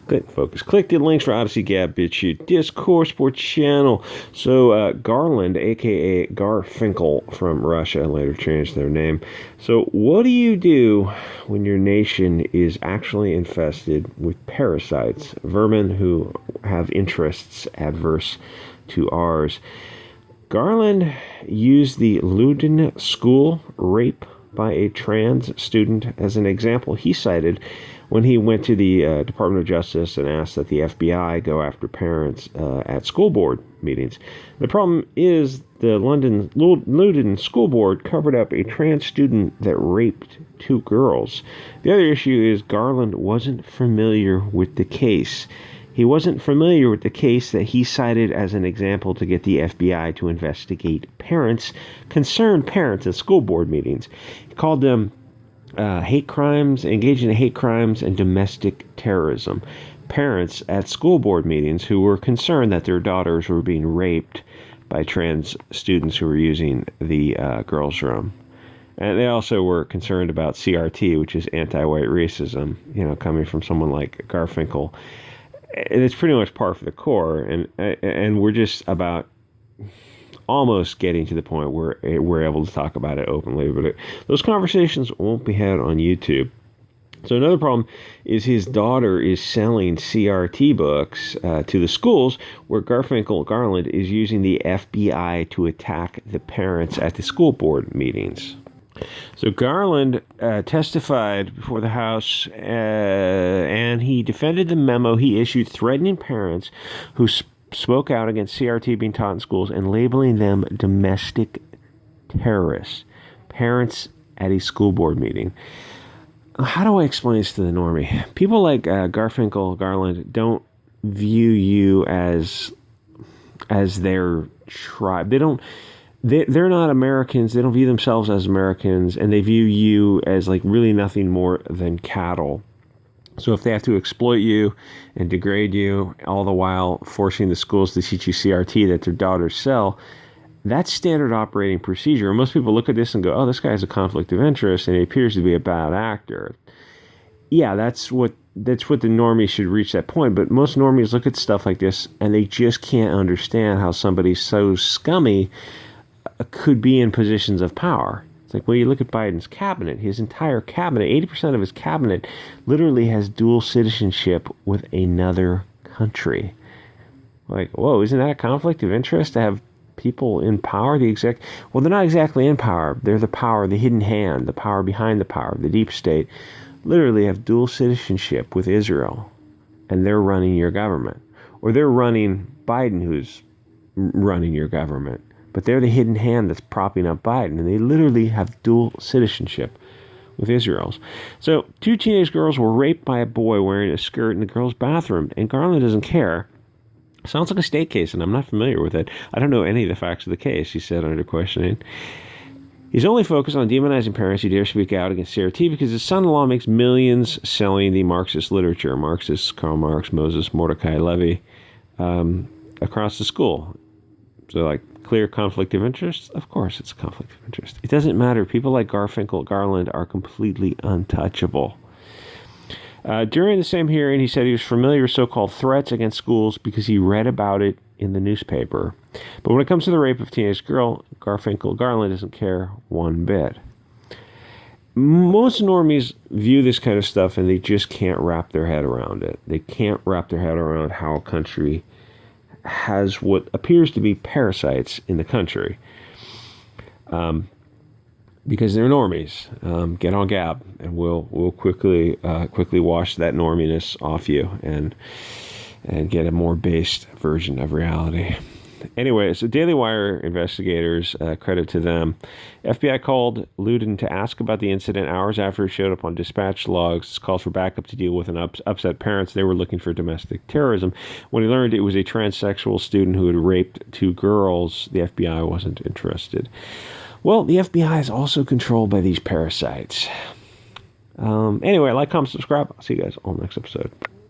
Click focus. Click the links for Odysee, Gab, BitChute, Discord, Sports Channel. So Garland, a.k.a. Garfinkel from Russia, later changed their name. So what do you do when your nation is actually infested with parasites, vermin who have interests adverse to ours? Garland used the Loundon school rape by a trans student as an example he cited when he went to the Department of Justice and asked that the FBI go after parents at school board meetings. The problem is the Loundon School Board covered up a trans student that raped 2 girls. The other issue is Garland wasn't familiar with the case. He wasn't familiar with the case that he cited as an example to get the FBI to investigate concerned parents at school board meetings. He called them hate crimes, engaging in hate crimes, and domestic terrorism. Parents at school board meetings who were concerned that their daughters were being raped by trans students who were using the girls' room. And they also were concerned about CRT, which is anti-white racism, coming from someone like Garfinkel. And it's pretty much par for the core, and we're just about almost getting to the point where we're able to talk about it openly, but those conversations won't be had on YouTube. So another problem is his daughter is selling CRT books to the schools, where Garland is using the FBI to attack the parents at the school board meetings. So Garland testified before the House, and he defended the memo he issued threatening parents who spoke out against CRT being taught in schools and labeling them domestic terrorists. Parents at a school board meeting. How do I explain this to the normie? People like Garland don't view you as their tribe. They're not Americans. They don't view themselves as Americans, and they view you as like really nothing more than cattle. So if they have to exploit you and degrade you, all the while forcing the schools to teach you CRT that their daughters sell, that's standard operating procedure. And most people look at this and go, oh, this guy has a conflict of interest, and he appears to be a bad actor. Yeah, that's what the normies should reach that point. But most normies look at stuff like this, and they just can't understand how somebody so scummy could be in positions of power. It's like, well, you look at Biden's cabinet, his entire cabinet, 80% of his cabinet literally has dual citizenship with another country. Like, whoa, isn't that a conflict of interest to have people in power? Well, they're not exactly in power. They're the power, the hidden hand, the power behind the power, the deep state, literally have dual citizenship with Israel, and they're running your government. Or they're running Biden, who's running your government. But they're the hidden hand that's propping up Biden, and they literally have dual citizenship with Israel's. So 2 teenage girls were raped by a boy wearing a skirt in the girls' bathroom, and Garland doesn't care. Sounds like a state case, and I'm not familiar with it. I don't know any of the facts of the case, he said under questioning. He's only focused on demonizing parents who dare speak out against CRT because his son-in-law makes millions selling the Marxist literature, Marxists, Karl Marx, Moses, Mordecai, Levy, across the school. So, like, clear conflict of interest? Of course it's a conflict of interest. It doesn't matter. People like Garland are completely untouchable. During the same hearing, he said he was familiar with so-called threats against schools because he read about it in the newspaper. But when it comes to the rape of a teenage girl, Garland doesn't care one bit. Most normies view this kind of stuff and they just can't wrap their head around it. They can't wrap their head around how a country has what appears to be parasites in the country, because they're normies. Get on Gab, and we'll quickly wash that norminess off you and get a more based version of reality. Anyway, so Daily Wire investigators, credit to them. FBI called Loundon to ask about the incident hours after it showed up on dispatch logs. Calls for backup to deal with an upset parents. They were looking for domestic terrorism. When he learned it was a transsexual student who had raped 2 girls, the FBI wasn't interested. Well, the FBI is also controlled by these parasites. Anyway, like, comment, subscribe. I'll see you guys on the next episode.